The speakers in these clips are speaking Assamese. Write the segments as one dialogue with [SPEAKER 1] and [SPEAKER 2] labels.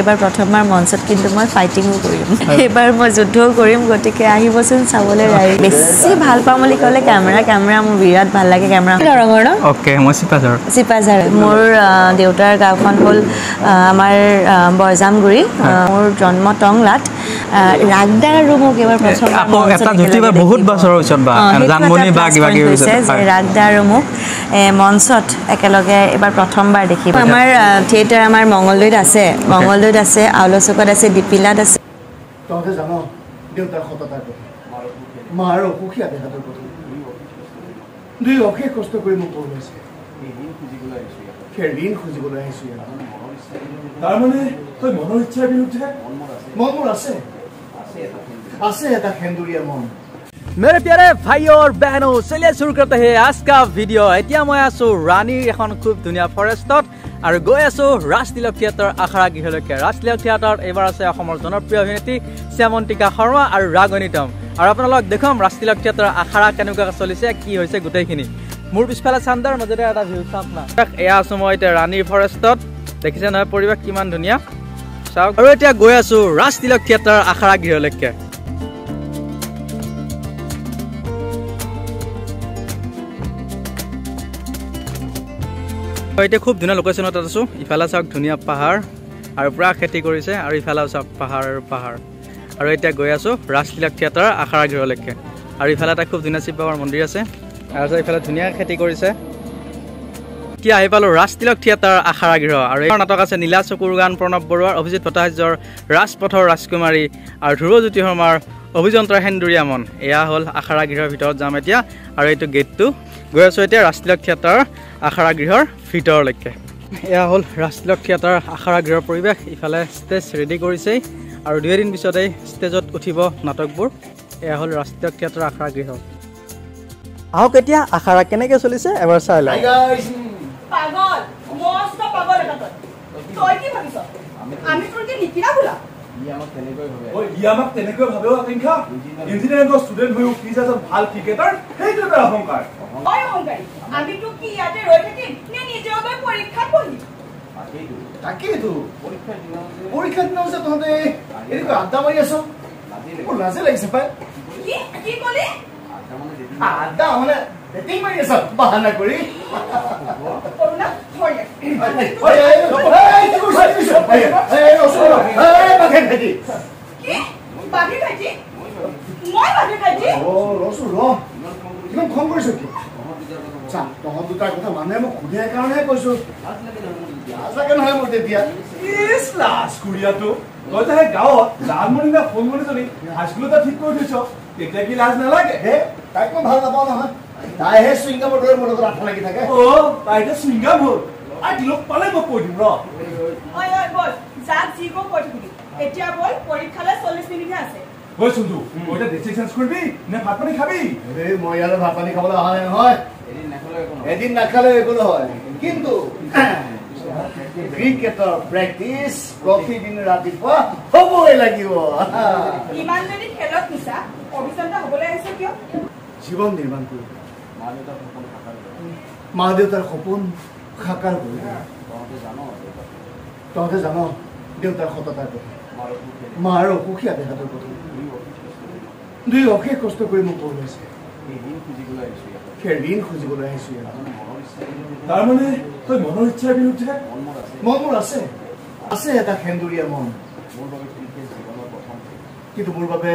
[SPEAKER 1] এবাৰ প্ৰথমবাৰ মঞ্চত কিন্তু মই ফাইটিংও কৰিম এবাৰ মই যুদ্ধও কৰিম গতিকে আহিবচোন চাবলৈ ৰাইজ বেছি ভাল পাম বুলি ক'লে কেমেৰা মোৰ বিৰাট ভাল লাগে কেমেৰা ৰঙৰ ন
[SPEAKER 2] ওকে মই সিপাজাৰ
[SPEAKER 1] মোৰ দেউতাৰ গাঁওখন হ'ল আমাৰ বৰজামগুৰি মোৰ জন্ম টংলাত ৰাগদা আৰু মোক এবাৰ প্ৰথমবাৰ
[SPEAKER 2] এটা জুতিবা বহুত বছৰৰ পিছত বা জানমনি বা কিবা কি হৈছে
[SPEAKER 1] ৰাগদা আৰু মোক মঞ্চত একেলগে এবাৰ প্ৰথমবাৰ দেখিব আমাৰ থিয়েটাৰ আমাৰ মঙ্গলদৈত আছে আউলচকত আছে ডিপিলাত আছে
[SPEAKER 3] তহঁতে জানো দেউতাৰ সততাৰ কথা মাৰ অসুখীয়া দেহাটোৰ কথা দুই অশেষ কষ্ট কৰি মোক পঢ়াইছে সেই ঋণ খুজিবলৈ আহিছো তাৰমানে তই মনৰ ইচ্ছাৰ বিৰুদ্ধে মন মোৰ আছে এটা সেন্দুৰীয়া মন
[SPEAKER 2] मेरे प्यारे भाइयों और बहनों चलिए शुरू करते हैं आज का वीडियो এতিয়া মই আছো ৰাণীৰ এখন খুব ধুনীয়া ফৰেষ্টত আৰু গৈ আছো ৰাজতিলক থিয়েটাৰ আখৰা গৃহলৈকে ৰাজতিলক থিয়েটাৰত এবাৰ আছে অসমৰ জনপ্ৰিয় অভিনেত্ৰী শ্যামন্তিকা শৰ্মা আৰু ৰাগনিতম আৰু আপোনালোক দেখুৱাম ৰাজতিলক থিয়েটাৰ আখৰা কেনেকুৱা চলিছে কি হৈছে গোটেইখিনি মোৰ পিছফালে চান্দাৰ মাজতে এটা ভিউ চাওক না এয়া আছো মই এতিয়া ৰাণীৰ ফৰেষ্টত দেখিছে নহয় পৰিৱেশ কিমান ধুনীয়া চাওক আৰু এতিয়া গৈ আছো ৰাজতিলক থিয়েটাৰ আখৰা গৃহলৈকে এতিয়া খুব ধুনীয়া লোকেশ্যনত আছো ইফালে চাওক ধুনীয়া পাহাৰ আৰু পুৰা খেতি কৰিছে আৰু ইফালে চাওক পাহাৰ আৰু এতিয়া গৈ আছো ৰাজতিলক থিয়েটাৰ আখৰা গৃহলৈকে আৰু ইফালে এটা খুব ধুনীয়া শিৱ বাবাৰ মন্দিৰ আছে আৰু ইফালে ধুনীয়া খেতি কৰিছে এতিয়া আহি পালো ৰাজতিলক থিয়েটাৰ আখৰা গৃহ আৰু এই নাটক আছে নীলা চকুৰ গান প্ৰণৱ বৰুৱাৰ অভিজিত ভট্টাচাৰ্যৰ ৰাজপথৰ ৰাজকুমাৰী আৰু ধ্ৰুৱজ্যোতি শৰ্মাৰ অভিযন্ত্ৰৰ সেন্দুৰীয়া মন এয়া হ'ল আখৰা গৃহৰ ভিতৰত যাম এতিয়া আৰু এইটো গেটটো গৈ আছো এতিয়া ৰাজতিলক থিয়েটাৰ আখৰা গৃহৰ ভিতৰলৈকে এয়া হ'ল ৰাজতিলক থিয়েটাৰ আখৰা গৃহৰ পৰিৱেশ ইফালে ষ্টেজ ৰেডি কৰিছেই আৰু 2 দিন পিছতেই ষ্টেজত উঠিব নাটকবোৰ এয়া হ'ল ৰাজতিলক থিয়েটাৰ আখৰা গৃহ আহক এতিয়া আখৰা কেনেকৈ চলিছে এবাৰ চাই লওঁ
[SPEAKER 4] পাগল মস্ত পাগল এটা তই কি ভাবিছ আমি তোৰ কি নিকিনা বুলা
[SPEAKER 3] আমাক তেনেকৈ ভাবেও আকাংক্ষা ইঞ্জিনিয়াৰিংৰ ষ্টুডেণ্ট হৈ প্লিজ এজন ভাল ক্ৰিকেটাৰ সেইটো এটা অহংকাৰ
[SPEAKER 4] অহংকাৰী আমি তো কি ইয়াতে ৰৈ থাকিম নে নিজৰ বাবে পৰীক্ষা পঢ়ি
[SPEAKER 3] তাকেইতো পৰীক্ষা দিনৰ যে তহঁতে এনেকৈ আড্ডা মাৰি আছ মোৰ লাজে লাগিছে পাই
[SPEAKER 4] কি ক'লি
[SPEAKER 3] আড্ডা মানে বেটিং মাৰি আছ বাহানা কৰি
[SPEAKER 4] কৰোনা হয় বাঘে খাইছি মই বাঘে খাইছি
[SPEAKER 3] ৰচু ইমান খং কৰিছ কি চা তহঁত দুটাৰ কথা মানুহে মোক সুধে কাৰণেহে কৈছো লাজলাগে নহয় মোৰ তেতিয়া লাজ কুৰিয়াটো তই যে গাঁৱত জানমণি না ফোনমণিজনী হাইস্কুলতে ঠিক কৰি থৈছ তেতিয়া কি লাজ নালাগে হে তাইক মই ভাল নাপাওঁ নহয় তাইহে চুইংগামৰ দৰে মোৰ লগত আঠা লাগি থাকে তাইহে চুইংগাম হ'ল লোক পালে মই কৈ দিম
[SPEAKER 4] বল যাক যি কো কৈ থাকিবি এতিয়া বল পৰীক্ষালৈ 40 মিনিটহে আছে
[SPEAKER 3] ঐ চুন্দু তই ড্ৰেছিং চেঞ্জ কৰিবি নে ভাত পানী খাবি মই ইয়ালৈ ভাত পানী খাবলৈ অহা নাই নহয় এদিন নাখালে একো নহয় কিন্তু ক্ৰিকেটৰ প্ৰেক্টিচ প্ৰতিদিন ৰাতিপুৱা হ'বই লাগিব
[SPEAKER 4] ইমান যদি খেলত নিচা অভিযন্তা হ'বলৈ আহিছে কিয়
[SPEAKER 3] জীৱন নিৰ্মাণ কৰিব মা দেউতাৰ সপোন সাকাৰ কৰিব তহঁতে জানো দেউতাৰ সততাৰ কথা মাৰ অসুখীয়া দেহাটোৰ কথা দুই অশেষ কষ্ট কৰি মোক পঢ়াইছে সেই ঋণ খুজিবলৈ আহিছো তাৰমানে তই মনৰ ইচ্ছাৰ বিৰুদ্ধে মন মোৰ আছে এটা সেন্দুৰীয়া মন কিন্তু মোৰ বাবে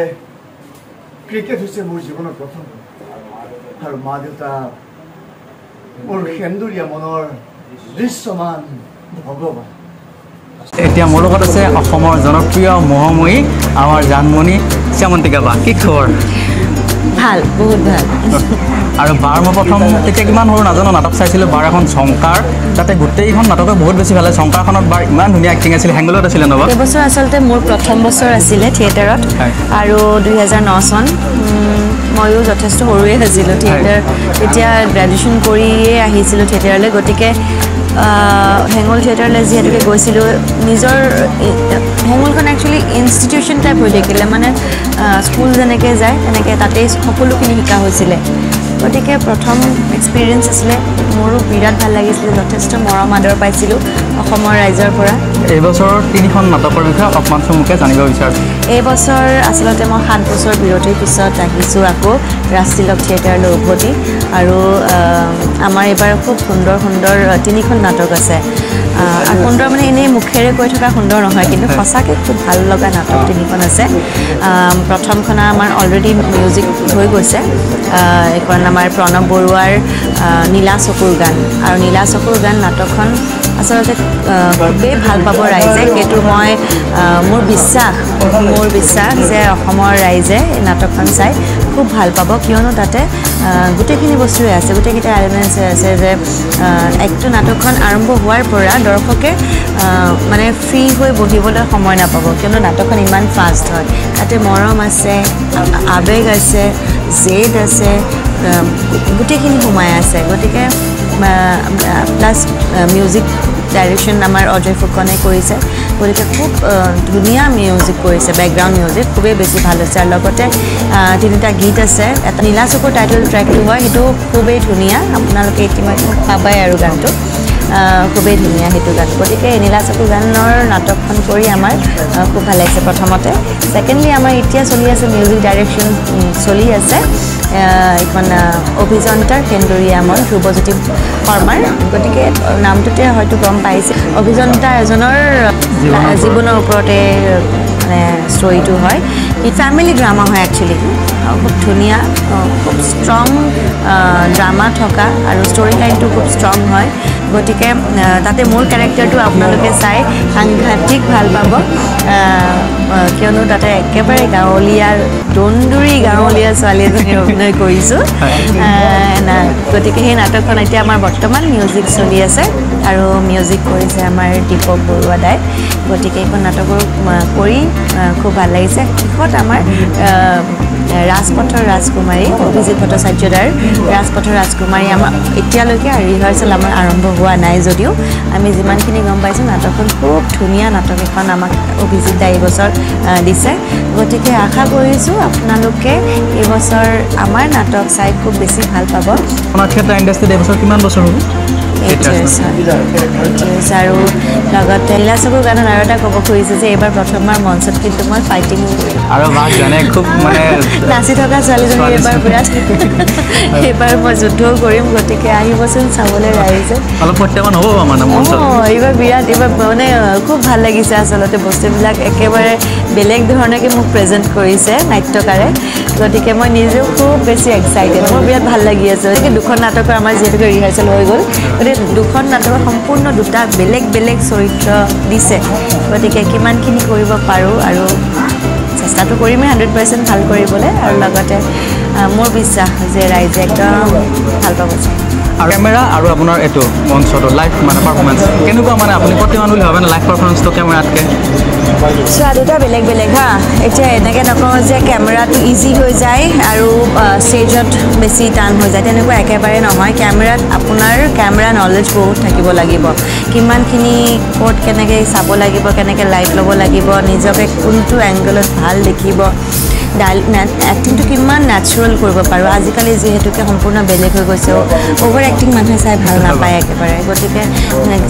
[SPEAKER 3] ক্ৰিকেট হৈছে মোৰ জীৱনৰ প্ৰথম আৰু মা দেউতা মোৰ সেন্দুৰীয়া মনৰ দৃশ্যমান ভগৱান
[SPEAKER 2] এতিয়া মোৰ লগত আছে অসমৰ জনপ্ৰিয় মহাময়ী আমাৰ জানমণি শ্যামন্তিকা বা কি খবৰ
[SPEAKER 1] ভাল বহুত ভাল
[SPEAKER 2] আৰু বাৰ মই প্ৰথম তেতিয়া কিমান সৰু নাজানো নাটক চাইছিলোঁ বাৰ এখন শংকাৰ তাতে গোটেইখন নাটকে বহুত বেছি ভাল লাগে শংকাৰখনত বাৰ ইমান ধুনীয়া এক্টিং আছিল হেংগলত আছিলে নবা
[SPEAKER 1] এইবছৰ আচলতে মোৰ প্ৰথম বছৰ আছিলে থিয়েটাৰত আৰু 2009 চন ময়ো যথেষ্ট সৰুৱে আছিলোঁ থিয়েটাৰ তেতিয়া গ্ৰেজুৱেশ্যন কৰিয়ে আহিছিলোঁ থিয়েটাৰলৈ গতিকে হেঙুল থিয়েটাৰলৈ যিহেতুকে গৈছিলোঁ নিজৰ হেঙুলখন একচুৱেলি ইনষ্টিটিউশ্যন টাইপ হৈ থাকিলে মানে স্কুল যেনেকৈ যায় তেনেকৈ তাতেই সকলোখিনি শিকা হৈছিলে গতিকে প্ৰথম এক্সপিৰিয়েঞ্চ আছিলে মোৰো বিৰাট ভাল লাগিছিলে যথেষ্ট মৰম আদৰ পাইছিলোঁ অসমৰ ৰাইজৰ পৰা
[SPEAKER 2] এই বছৰৰ 3খন নাটকৰ বিষয়ে অকণমান চমুকে জানিব বিচাৰিছোঁ
[SPEAKER 1] এই বছৰ আচলতে মই 7 বছৰ বিৰতিৰ পিছত আহিছোঁ আকৌ ৰাজতিলক থিয়েটাৰলৈ উভতি আৰু আমাৰ এইবাৰ খুব সুন্দৰ সুন্দৰ 3খন নাটক আছে আৰু সুন্দৰ মানে এনেই মুখেৰে কৈ থকা সুন্দৰ নহয় কিন্তু সঁচাকৈ খুব ভাল লগা নাটক 3খন আছে প্ৰথমখন আমাৰ অলৰেডি মিউজিক হৈ গৈছে এইখন আমাৰ প্ৰণৱ বৰুৱাৰ নীলা চকুৰ গান আৰু নীলা চকুৰ গান নাটকখন আচলতে খুবেই ভাল পাব ৰাইজে সেইটো মই মোৰ বিশ্বাস যে অসমৰ ৰাইজে এই নাটকখন চাই খুব ভাল পাব কিয়নো তাতে গোটেইখিনি বস্তুৱে আছে গোটেইকেইটা এলিমেণ্টছ আছে যে একটো নাটকখন আৰম্ভ হোৱাৰ পৰা দৰ্শকে মানে ফ্ৰী হৈ বহিবলৈ সময় নাপাব কিয়নো নাটকখন ইমান ফাষ্ট হয় তাতে মৰম আছে আৱেগ আছে জেদ আছে গোটেইখিনি সোমাই আছে গতিকে প্লাছ মিউজিক ডাইৰেকশ্যন আমাৰ অজয় ফুকনে কৰিছে গতিকে খুব ধুনীয়া মিউজিক কৰিছে বেকগ্ৰাউণ্ড মিউজিক খুবেই বেছি ভাল হৈছে আৰু লগতে 3টা গীত আছে এটা নীলা চকুৰ টাইটেল ট্ৰেকটো হয় সেইটো খুবেই ধুনীয়া আপোনালোকে ইতিমধ্যে পাবাই আৰু গানটো খুবেই ধুনীয়া সেইটো গান গতিকে নীলা চকুৰ গানৰ নাটকখন কৰি আমাৰ খুব ভাল লাগিছে প্ৰথমতে ছেকেণ্ডলি আমাৰ এতিয়া চলি আছে মিউজিক ডাইৰেকশ্যন চলি আছে এইখন অভিযন্তাৰ কেন্দুৰীয়া মন ধ্ৰুৱজ্যোতি শৰ্মাৰ গতিকে নামটোতে হয়তো গম পাইছে অভিযন্তা এজনৰ জীৱনৰ ওপৰতে মানে ষ্টৰিটো হয় ই ফেমিলি ড্ৰামা হয় একচুৱেলি খুব ধুনীয়া খুব ষ্ট্ৰং ড্ৰামা থকা আৰু ষ্টৰি লাইনটো খুব ষ্ট্ৰং হয় গতিকে তাতে মোৰ কেৰেক্টাৰটো আপোনালোকে চাই সাংঘাতিক ভাল পাব কিয়নো তাতে একেবাৰে গাঁৱলীয়া দন্দুৰী গাঁৱলীয়া ছোৱালী এজনী অভিনয় কৰিছোঁ গতিকে সেই নাটকখন এতিয়া আমাৰ বৰ্তমান মিউজিক চলি আছে আৰু মিউজিক কৰিছে আমাৰ দীপক বৰুৱা দাই গতিকে এইখন নাটকৰ কৰি খুব ভাল লাগিছে শেষত আমাৰ ৰাজপথৰ ৰাজকুমাৰী অভিজিত ভট্টাচাৰ্যদাৰ ৰাজপথৰ ৰাজকুমাৰী আমাৰ এতিয়ালৈকে ৰিহাৰ্চেল আমাৰ আৰম্ভ হোৱা নাই যদিও আমি যিমানখিনি গম পাইছোঁ নাটকখন খুব ধুনীয়া নাটক এখন আমাক অভিজিত দাই এইবছৰ দিছে গতিকে আশা কৰিছোঁ আপোনালোকে এইবছৰ আমাৰ নাটক চাই খুব বেছি ভাল পাব
[SPEAKER 2] আপোনাৰ থিয়েটাৰ ইণ্ডাষ্ট্ৰীত এইবছৰ কিমান বছৰ হ'ব
[SPEAKER 1] 8 years আৰু লগতে নীলা চকুৰ গানত আৰু এটা ক'ব খুজিছোঁ যে এইবাৰ প্ৰথমবাৰ মঞ্চত কিন্তু মই ফাইটিং
[SPEAKER 2] আৰু জানে খুব মানে
[SPEAKER 1] নাচি থকা ছোৱালীজনী এইবাৰ বিৰাট এইবাৰ মই যুদ্ধও কৰিম গতিকে আহিবচোন চাবলৈ ৰাইজে
[SPEAKER 2] অলপ প্ৰত্যাহ্বান হ'ব মানে মঞ্চত
[SPEAKER 1] এইবাৰ বিৰাট এইবাৰ মানে খুব ভাল লাগিছে আচলতে বস্তুবিলাক একেবাৰে বেলেগ ধৰণেকৈ মোক প্ৰেজেণ্ট কৰিছে নাট্যকাৰে গতিকে মই নিজেও খুব বেছি এক্সাইটেড মোৰ বিৰাট ভাল লাগি আছে গতিকে 2খন নাটকৰ আমাৰ যিহেতুকে ৰিহাৰ্চেল হৈ গ'ল গতিকে 2খন নাটকৰ সম্পূৰ্ণ 2টা বেলেগ বেলেগ চৰিত্ৰ দিছে গতিকে কিমানখিনি কৰিব পাৰোঁ আৰু চেষ্টাটো কৰিমেই 100% ভাল কৰিবলৈ আৰু লগতে মোৰ বিশ্বাস যে ৰাইজে একদম ভাল পাব
[SPEAKER 2] আৰু কেমেৰা আৰু আপোনাৰ এইটো মঞ্চটো লাইভ মানে পাৰফৰ্মেঞ্চ কেনেকুৱা মানে আপুনি প্ৰতিমান বুলি ভাবেনে লাইভ পাৰফৰ্মেঞ্চটো কেমেৰাতকৈ
[SPEAKER 1] চোৱা 2টা বেলেগ বেলেগ হা এতিয়া এনেকৈ নকওঁ যে কেমেৰাটো ইজি হৈ যায় আৰু ষ্টেজত বেছি টান হৈ যায় তেনেকুৱা একেবাৰে নহয় কেমেৰাত আপোনাৰ কেমেৰা নলেজ বহুত থাকিব লাগিব কিমানখিনি ক'ত কেনেকৈ চাব লাগিব কেনেকৈ লাইট ল'ব লাগিব নিজকে কোনটো এংগলত ভাল দেখিব এক্টিংটো কিমান নেচাৰেল কৰিব পাৰোঁ আজিকালি যিহেতুকে সম্পূৰ্ণ বেলেগ হৈ গৈছে অভাৰ এক্টিং মানুহে চাই ভাল নাপায় একেবাৰে গতিকে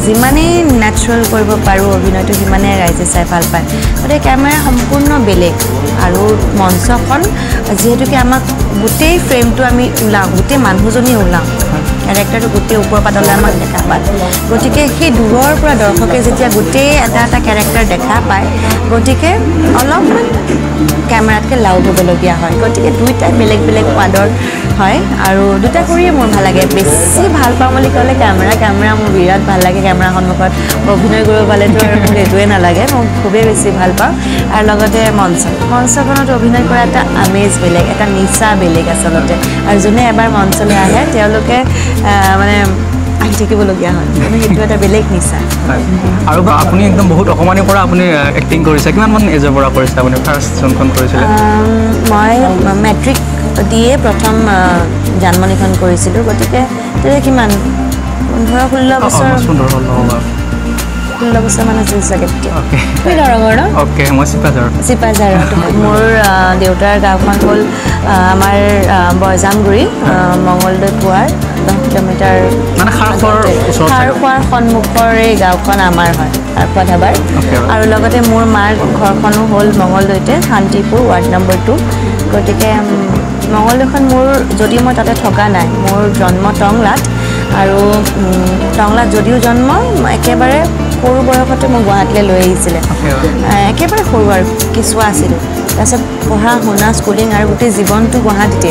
[SPEAKER 1] যিমানেই নেচাৰেল কৰিব পাৰোঁ অভিনয়টো সিমানেই ৰাইজে চাই ভাল পায় গতিকে কেমেৰা সম্পূৰ্ণ বেলেগ আৰু মঞ্চখন যিহেতুকে আমাক গোটেই ফ্ৰেমটো আমি ওলাওঁ গোটেই মানুহজনী ওলাওঁ কেৰেক্টাৰটো গোটেই ওপৰ পাতলৈ আমাক দেখা পায় গতিকে সেই দূৰৰ পৰা দৰ্শকে যেতিয়া গোটেই এটা এটা কেৰেক্টাৰ দেখা পায় গতিকে অলপমান কেমেৰাতকৈ লাউড হ'বলগীয়া হয় গতিকে 2টা বেলেগ বেলেগ সোৱাদৰ হয় আৰু 2টা কৰিয়ে মোৰ ভাল লাগে বেছি ভাল পাওঁ বুলি ক'লে কেমেৰা মোৰ বিৰাট ভাল লাগে কেমেৰা সন্মুখত অভিনয় কৰিব পালেতো আৰু মোক এইটোৱে নালাগে মই খুবেই বেছি ভাল পাওঁ আৰু লগতে মঞ্চখনত অভিনয় কৰা এটা আমেজ বেলেগ এটা নিচা বেলেগ আচলতে আৰু যোনে এবাৰ মঞ্চলৈ আহে তেওঁলোকে মানে আহি থাকিবলগীয়া হয় মানে সেইটো এটা বেলেগ নিচা
[SPEAKER 2] আৰু আপুনি একদম বহুত অকমানিৰ পৰা আপুনি এক্টিং কৰিছে কিমানমান এজৰ পৰা কৰিছে আপুনি ফাৰ্ষ্ট যোনখন কৰিছিলে
[SPEAKER 1] মই মেট্ৰিক দিয়ে প্ৰথম জানমণিখন কৰিছিলোঁ গতিকে তেতিয়া কিমান 15-16 বছৰ 16 বছৰমান আছিল চাগে তেতিয়া
[SPEAKER 2] অ'কে
[SPEAKER 1] তুমি দৰঙৰ ন
[SPEAKER 2] অ'কে মই
[SPEAKER 1] চিপাঝাৰত মোৰ দেউতাৰ গাঁওখন হ'ল আমাৰ বৰজামগুৰি মঙলদৈ পুৱাৰ 10 কিলোমিটাৰ
[SPEAKER 2] মানে খাৰখোৱাৰ ওচৰত
[SPEAKER 1] খাৰখোৱাৰ সন্মুখৰ এই গাঁওখন আমাৰ হয় খাৰখোৱা ধাবাৰ আৰু লগতে মোৰ মাৰ ঘৰখনো হ'ল মঙলদৈতে শান্তিপুৰ ৱাৰ্ড নম্বৰ 2 গতিকে মঙলদৈখন মোৰ যদি মই তাতে থকা নাই মোৰ জন্ম টংলাত আৰু টংলাত যদিও জন্ম একেবাৰে সৰু বয়সতে মোক গুৱাহাটীলৈ লৈ আহিছিলে একেবাৰে সৰু আৰু কেঁচুৱা আছিলোঁ তাৰপিছত পঢ়া শুনা স্কুলিং আৰু গোটেই জীৱনটো গুৱাহাটীতে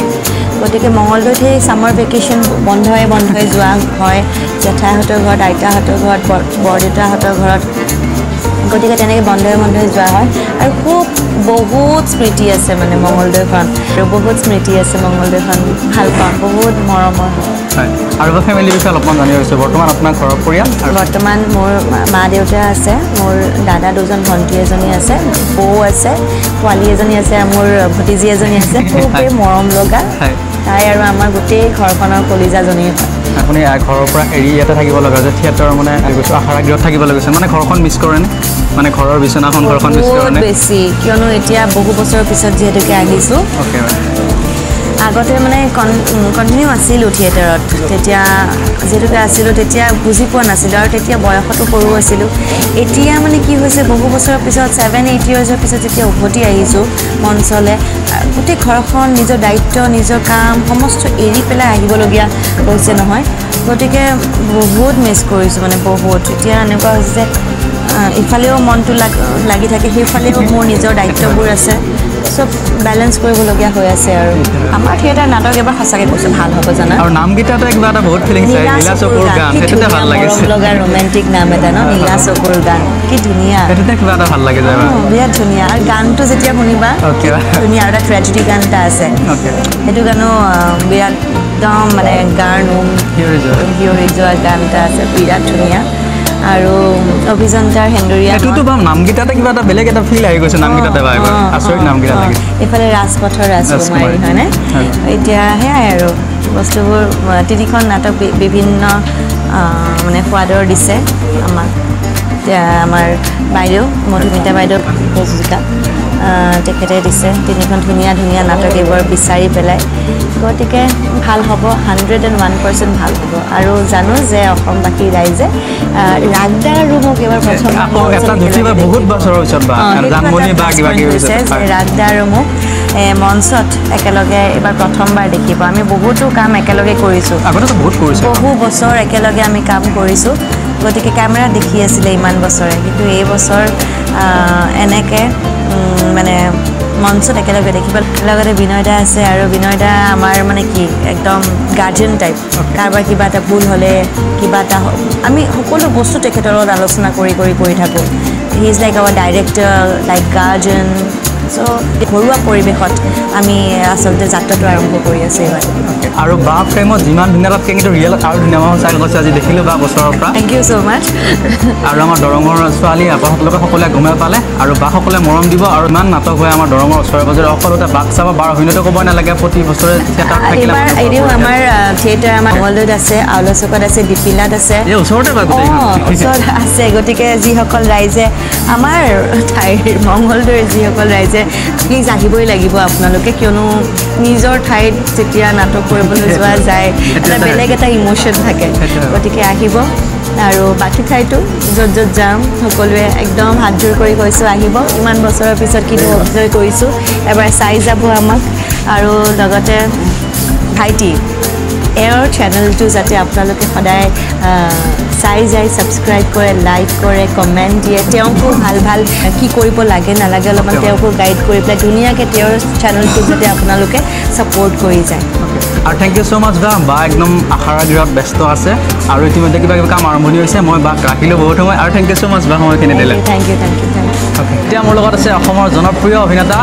[SPEAKER 1] গতিকে মঙলদৈত সেই ছামাৰ ভেকেশ্যন বন্ধই যোৱা হয় জেঠাইহঁতৰ ঘৰত আইতাহঁতৰ ঘৰত বৰদেউতাহঁতৰ ঘৰত গতিকে তেনেকৈ বন্ধই যোৱা হয় আৰু খুব বহুত স্মৃতি আছে মানে মঙলদৈখন আৰু বহুত স্মৃতি আছে মঙলদৈখন ভাল পাওঁ বহুত মৰমৰ
[SPEAKER 2] হয় আৰু ফেমিলি বিষয়ে অলপমান জানিব বিচাৰিছোঁ বৰ্তমান আপোনাৰ ঘৰৰ পৰিয়াল
[SPEAKER 1] বৰ্তমান মোৰ মা দেউতা আছে মোৰ দাদা দুজন ভণ্টি এজনী আছে বৌ আছে পোৱালী এজনী আছে মোৰ ভতিজী এজনী আছে খুবেই মৰম লগা তাই আৰু আমাৰ গোটেই ঘৰখনৰ কলিজাজনী হয়
[SPEAKER 2] আপুনি ঘৰৰ পৰা এৰি ইয়াতে থাকিব লগা যে থিয়েটাৰ মানে গৈছোঁ আখাৰা গৃহত থাকিব লাগিছে মানে ঘৰখন মিছ কৰেনে মানে ঘৰৰ বিচনাখন ঘৰখন মিছ কৰেনে
[SPEAKER 1] বেছি কিয়নো এতিয়া বহু বছৰৰ পিছত যিহেতুকে আহিছোঁ
[SPEAKER 2] অ'কে
[SPEAKER 1] আগতে মানে কণ্টিনিউ আছিলোঁ থিয়েটাৰত তেতিয়া যিহেতুকে আছিলোঁ তেতিয়া বুজি পোৱা নাছিলোঁ আৰু তেতিয়া বয়সতো সৰু আছিলোঁ এতিয়া মানে কি হৈছে বহু বছৰৰ পিছত 7-8 ইয়াৰ্ছৰ পিছত যেতিয়া উভতি আহিছোঁ মঞ্চলৈ গোটেই ঘৰখন নিজৰ দায়িত্ব নিজৰ কাম সমস্ত এৰি পেলাই আহিবলগীয়া হৈছে নহয় গতিকে বহুত মিছ কৰিছোঁ মানে বহুত এতিয়া এনেকুৱা হৈছে যে ইফালেও মনটো লাগি থাকে সেইফালেও মোৰ নিজৰ দায়িত্ববোৰ আছে চব বেলেঞ্চ কৰিবলগীয়া হৈ আছে আৰু আমাৰ থিয়েটাৰ নাটক এবাৰ সঁচাকৈ কৈছোঁ ভাল হ'ব জানা
[SPEAKER 2] আৰু নামকেইটাতে কিবা এটা বহুত ফিলিংছ আহে নীলা চকুৰ গান সেইটোতে ভাল লাগিছে
[SPEAKER 1] লগা ৰোমেণ্টিক নাম এটা ন নীলা চকুৰ গান কি ধুনীয়া
[SPEAKER 2] সেইটোতে কিবা এটা ভাল লাগি যায়
[SPEAKER 1] বিৰাট ধুনীয়া আৰু গানটো যেতিয়া শুনিবা ধুনীয়া আৰু এটা ট্ৰেজেডি গান এটা আছে সেইটো গানো বিৰাট একদম মানে গাৰ নোম হিয়ৰি যোৱা গান এটা আছে বিৰাট ধুনীয়া আৰু অভিযন্তাৰ হেন্দুৰীয়া
[SPEAKER 2] এইটোতো বা নামকেইটাতে কিবা এটা বেলেগ এটা ফিল আহি গৈছে নামকেইটাতে বা আচৰিত নামকেইটা লাগিছে
[SPEAKER 1] এইফালে ৰাজপথৰ ৰাজকুমাৰী হয়নে এতিয়া সেয়াই আৰু বস্তুবোৰ 3খন নাটক বিভিন্ন মানে সোৱাদৰ দিছে আমাক এতিয়া আমাৰ বাইদেউ মধুমিতা বাইদেউ প্ৰযোজিকা তেখেতে দিছে 3খন ধুনীয়া নাটক এইবোৰ বিচাৰি পেলাই গতিকে ভাল হ'ব 101% ভাল হ'ব আৰু জানো যে অসমবাসী ৰাইজে ৰাগদা আৰু মোক এবাৰ প্ৰথম
[SPEAKER 2] বহুত বছৰৰ পিছত
[SPEAKER 1] ৰাগদা আৰু মোক মঞ্চত একেলগে এইবাৰ প্ৰথমবাৰ দেখিব আমি বহুতো কাম একেলগে কৰিছোঁ বহু বছৰ একেলগে আমি কাম কৰিছোঁ গতিকে কেমেৰা দেখি আছিলে ইমান বছৰে কিন্তু এই বছৰ এনেকৈ মানে মঞ্চত একেলগে দেখিব লগতে বিনয়দা আছে আৰু বিনয়দা আমাৰ মানে কি একদম গাৰ্জেন টাইপ কাৰোবাৰ কিবা এটা ভুল হ'লে কিবা এটা আমি সকলো বস্তু তেখেতৰ লগত আলোচনা কৰি থাকোঁ he is like our director like guardian so' ঘৰুৱা পৰিৱেশত আমি আচলতে যাত্ৰাটো আৰম্ভ কৰি আছোঁ এইবাৰ
[SPEAKER 2] আৰু বা ফ্ৰেমত যিমান ধুনীয়া লাগে কিন্তু ৰিয়েল আৰু ধুনীয়া মানুহ চাই গৈছে আজি দেখিলোঁ বা বছৰৰ পৰা
[SPEAKER 1] থেংক ইউ ছ' মাছ
[SPEAKER 2] আৰু আমাৰ দৰঙৰ ছোৱালী আপাসকলকে সকলোৱে গমে পালে আৰু বাসকলে মৰম দিব আৰু ইমান নাটক হয় আমাৰ দৰঙৰ ওচৰে পাজৰে সকলোতে বাক চাব বাৰ অভিনয়টো ক'বই নালাগে প্ৰতি বছৰে থিয়েটাৰ
[SPEAKER 1] এইবাৰ এনেও আমাৰ থিয়েটাৰ আমাৰ মঙলদৈত আছে আউলাচকত আছে দীপিলাত আছে
[SPEAKER 2] ওচৰতে
[SPEAKER 1] ওচৰত আছে গতিকে যিসকল ৰাইজে আমাৰ ঠাইৰ মঙলদৈৰ যিসকল ৰাইজে প্লিজ আহিবই লাগিব আপোনালোকে কিয়নো নিজৰ ঠাইত যেতিয়া নাটক কৰিবলৈ যোৱা যায় এটা বেলেগ এটা ইম'শ্যন থাকে গতিকে আহিব আৰু বাকী ঠাইতো য'ত যাম সকলোৱে একদম হাত জোৰ কৰি কৈছোঁ আহিব ইমান বছৰৰ পিছত কিন্তু অভিনয় কৰিছোঁ এবাৰ চাই যাব আমাক আৰু লগতে ভাইটি এওঁৰ চেনেলটো যাতে আপোনালোকে সদায় চাই যায় ছাবস্ক্ৰাইব কৰে লাইক কৰে কমেণ্ট দিয়ে তেওঁকো ভাল কি কৰিব লাগে নালাগে অলপমান তেওঁকো গাইড কৰি পেলাই ধুনীয়াকৈ তেওঁৰ চেনেলটো যাতে আপোনালোকে ছাপোৰ্ট কৰি যায়
[SPEAKER 2] আৰু থেংক ইউ ছ' মাছ বা একদম আখাৰা গৃহত ব্যস্ত আছে আৰু ইতিমধ্যে কিবা কাম আৰম্ভণি হৈছে মই বাক ৰাখিলোঁ বহুত সময় আৰু থেংক ইউ ছ' মাছ সময়খিনি দিলে
[SPEAKER 1] থেংক ইউ
[SPEAKER 2] এতিয়া মোৰ লগত আছে অসমৰ জনপ্ৰিয় অভিনেতা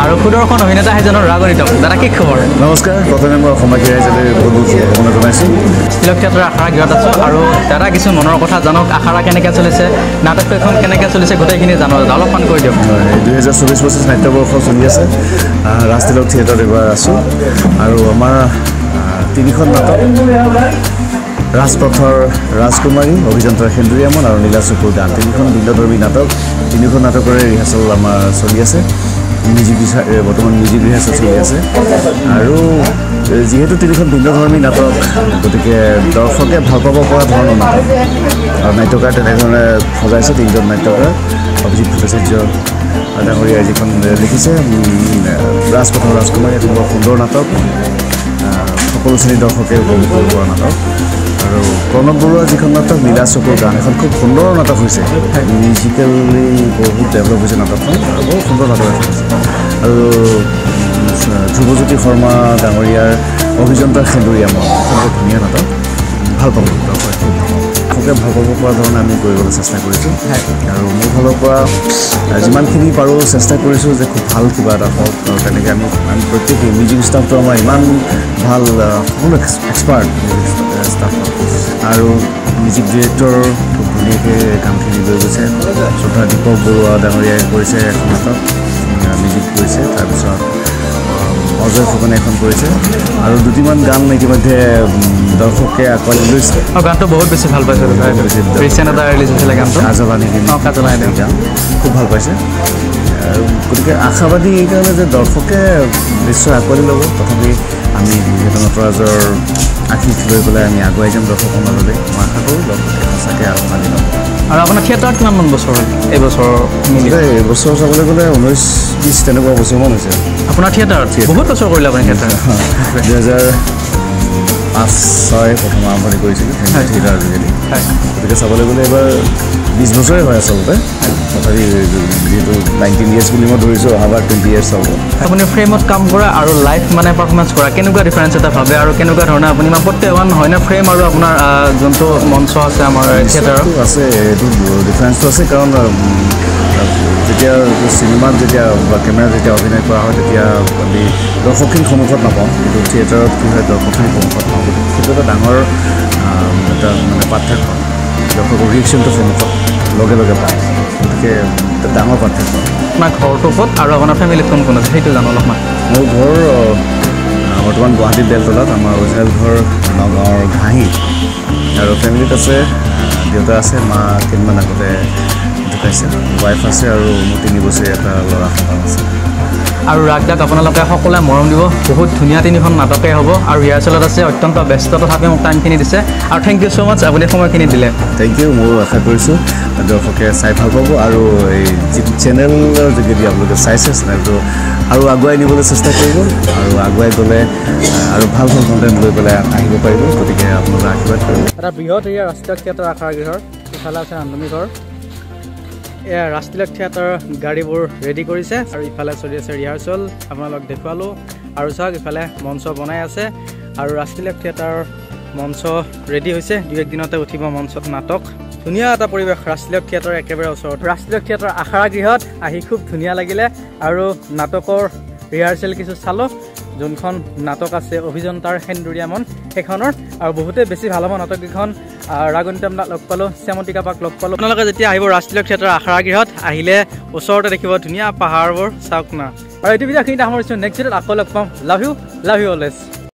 [SPEAKER 2] আৰু সুদৰ্শন অভিনেতা সেইজনৰ ৰাগণিত দাদা কি খবৰ
[SPEAKER 3] নমস্কাৰ প্ৰথমে মই অসমবাসী ৰাইজলৈ বহুত শুভকামনা জনাইছোঁ
[SPEAKER 2] তিলক থিয়েটাৰৰ আখাৰা গৃহত আছোঁ আৰু দাদা কিছু মনৰ কথা জানক আখাৰা কেনেকৈ চলিছে নাটকখন কেনেকৈ চলিছে গোটেইখিনি জানো অলপমান কৈ দিয়ক
[SPEAKER 3] 2024 নাট্যবৰ্ষ চলি আছে ৰাজ তিলক থিয়েটাৰত এইবাৰ আছোঁ আৰু আমাৰ 3খন নাটক
[SPEAKER 5] ৰাজপথৰ ৰাজকুমাৰী, অভিযন্তাৰ সেন্দুৰীয়ামন আৰু নীলা চকুৰ গান, তিনিখন ভিন্নধৰ্মী নাটক, তিনিখন নাটকৰে ৰিহাৰ্চেল আমাৰ চলি আছে। বৰ্তমান মিউজিক ৰিহাৰ্চেল চলি আছে আৰু যিহেতু তিনিখন ভিন্নধৰ্মী নাটক, গতিকে দৰ্শকে ভাল পাব পৰা ধৰণৰ নাটক আৰু নাট্যকাৰ তেনেধৰণে সজাইছে। তিনিজন নাট্যকাৰ অভিজিত ভট্টাচাৰ্য ডাঙৰীয়াই যিখন লিখিছে ৰাজপথৰ ৰাজকুমাৰী, এখন বৰ সুন্দৰ নাটক, সকলো শ্ৰেণীৰ দৰ্শকে উপভোগ কৰিব পৰা নাটক। আৰু প্ৰণৱ বৰুৱাৰ যিখন নাটক নীলা চকুৰ গান, এখন খুব সুন্দৰ নাটক হৈছে, মিউজিকেলি বহুত ডেভেলপ হৈছে নাটকখন আৰু বহুত সুন্দৰ নাটক এখন হৈছে। আৰু ধ্ৰুৱজ্যোতি শৰ্মা ডাঙৰীয়াৰ অভিযন্তাৰ সেন্দুৰীয়ামন, এখন বৰ ধুনীয়া নাটক, ভাল পাব দৰ্শকে ভাল পাব পৰা ধৰণে আমি কৰিবলৈ চেষ্টা কৰিছোঁ। আৰু মোৰ ফালৰ পৰা যিমানখিনি পাৰোঁ চেষ্টা কৰিছোঁ যে খুব ভাল কিবা এটা হওক, আৰু তেনেকৈ আমি প্ৰত্যেকেই মিউজিক ষ্টাফটো আমাৰ ইমান ভাল, সকলো এক্সপাৰ্ট মিউজিক ষ্টাফ আৰু মিউজিক ডিৰেক্টৰ খুব ধুনীয়াকৈ কামখিনি লৈ গৈছে। শ্ৰদ্ধা দীপক বৰুৱা ডাঙৰীয়াই কৰিছে এখন নাটক, মিউজিক কৰিছে। তাৰপিছত অজয় ফুকনে এখন কৰিছে আৰু দুটিমান গান ইতিমধ্যে দৰ্শকে আঁকোৱালি লৈছে।
[SPEAKER 2] গানটো বহুত বেছি ভাল পাইছে, ৰিচেণ্ট এটা ৰিলিজ হৈছিলে গানটো কাজলানি গান,
[SPEAKER 5] খুব ভাল পাইছে। আৰু গতিকে আশাবাদী এইকাৰণে যে দৰ্শকে নিশ্চয় আঁকোৱালি ল'ব। তথাপি আমি যিহেতু নটৰাজৰ আশীষ লৈ পেলাই আমি আগুৱাই যাম দৰ্শকৰ মাজলৈ, মই আশা কৰোঁ দৰ্শকে সঁচাকৈ আঁকোৱালি ল'ব।
[SPEAKER 2] আৰু আপোনাৰ থিয়েটাৰত কিমানমান বছৰ হ'ল এইবছৰ?
[SPEAKER 5] এইবছৰ চাবলৈ গ'লে 19-20 তেনেকুৱা বছৰমান হৈছে।
[SPEAKER 2] আপোনাৰ থিয়েটাৰত বহুত বছৰ কৰিলে আপুনি থিয়েটাৰ?
[SPEAKER 5] 2005-06 প্ৰথম আৰম্ভণি কৰিছিলোঁ থিয়েটাৰ যোগেদি। গতিকে চাবলৈ গ'লে এইবাৰ 20 বছৰে হয় আচলতে। তথাপি যিহেতু 19 years বুলি মই ধৰিছোঁ, অহাবাৰ 20 years হ'ব।
[SPEAKER 2] আপুনি ফ্ৰেমত কাম কৰা আৰু লাইভ মানে পাৰফৰ্মেঞ্চ কৰা কেনেকুৱা ডিফাৰেঞ্চ এটা ভাবে, আৰু কেনেকুৱা ধৰণে আপুনি ইমান প্ৰত্যেকমান হয় নে ফ্ৰেম আৰু আপোনাৰ যোনটো মঞ্চ আছে আমাৰ থিয়েটাৰত
[SPEAKER 5] আছে, এইটো ডিফাৰেঞ্চটো আছে। কাৰণ যেতিয়া চিনেমাত যেতিয়া বা কেমেৰাত যেতিয়া অভিনয় কৰা হয় তেতিয়া আমি দৰ্শকখিনিৰ সন্মুখত নাপাওঁ, কিন্তু থিয়েটাৰত কি হয় দৰ্শকখিনিৰ সন্মুখত পাওঁ। সেইটো এটা ডাঙৰ এটা মানে পাৰ্থক্য, দৰ্শকৰ ৰিয়েকশ্যনটো সন্মুখত লগে লগে পাওঁ, গতিকে এটা ডাঙৰ পাৰ্থক্য।
[SPEAKER 2] আপোনাৰ ঘৰটো ক'ত আৰু আপোনাৰ ফেমিলিত কোন কোন আছে সেইটো জানো অলপমান?
[SPEAKER 5] মোৰ ঘৰ বৰ্তমান গুৱাহাটীৰ বেলতলাত, আমাৰ অৰিজিনেল ঘৰ নগাঁৱৰ ঘাঁহি, আৰু ফেমিলিত আছে দেউতা আছে, মা কেইদিনমান আগতে ঢুকাইছে, ৱাইফ আছে আৰু মোৰ 3 বছৰীয়া এটা ল'ৰা সন্তান আছে।
[SPEAKER 2] আৰু ৰাগদাক আপোনালোকে সকলোৱে মৰম দিব, বহুত ধুনীয়া 3খন নাটকেই হ'ব আৰু ৰিহাৰ্চেলত আছে, অত্যন্ত ব্যস্ত তথাপি মোক টাইমখিনি দিছে আৰু থেংক ইউ ছ' মাছ আপুনি সময়খিনি দিলে।
[SPEAKER 5] থেংক ইউ, ময়ো আশা কৰিছোঁ দৰ্শকে চাই ভাল পাব আৰু এই যিটো চেনেলৰ যোগেদি আপোনালোকে চাইছে চেনেলটো আৰু আগুৱাই নিবলৈ চেষ্টা কৰিব, আৰু আগুৱাই গ'লে আৰু ভাল ভাল কণ্টেণ্ট লৈ পেলাই আহিব পাৰিব। গতিকে আপোনালোকে আশীৰ্বাদ কৰিব।
[SPEAKER 2] এটা বৃহৎ এৰিয়া ৰাষ্ট্ৰীয় থিয়েটাৰ আখৰা গৃহৰ ইফালে আছে ৰান্ধনী ঘৰ, এয়া ৰাষ্ট্ৰীয় থিয়েটাৰ গাড়ীবোৰ ৰেডি কৰিছে আৰু ইফালে চলি আছে ৰিহাৰ্চেল, আপোনালোক দেখুৱালোঁ। আৰু চাওক ইফালে মঞ্চ বনাই আছে আৰু ৰাষ্ট্ৰীয় থিয়েটাৰৰ মঞ্চ ৰেডি হৈছে, 2-1 দিনতে উঠিব মঞ্চত নাটক। ধুনীয়া এটা পৰিৱেশ ৰাষ্ট্ৰীয় থিয়েটাৰ একেবাৰে ওচৰত। ৰাষ্ট্ৰীয় থিয়েটাৰ আখৰা গৃহত আহি খুব ধুনীয়া লাগিলে আৰু নাটকৰ ৰিহাৰ্চেল কিছু চালোঁ। যোনখন নাটক আছে অভিযন্তাৰ সেন্দুৰীয়ামন সেইখনৰ, আৰু বহুতেই বেছি ভাল হ'ব নাটককেইখন। ৰাগনিতামদাক লগ পালোঁ, শ্যামন্তিকা বাক লগ পালোঁ। আপোনালোকে যেতিয়া আহিব ৰাষ্ট্ৰীয় থিয়েটাৰ আখৰা গৃহত আহিলে ওচৰতে দেখিব ধুনীয়া পাহাৰবোৰ, চাওক না। আৰু এইটো ভিডিঅ'খিনিতে সামৰিছোঁ, নেক্সট ভিডিঅ'ত আকৌ লগ পাম। Love you always.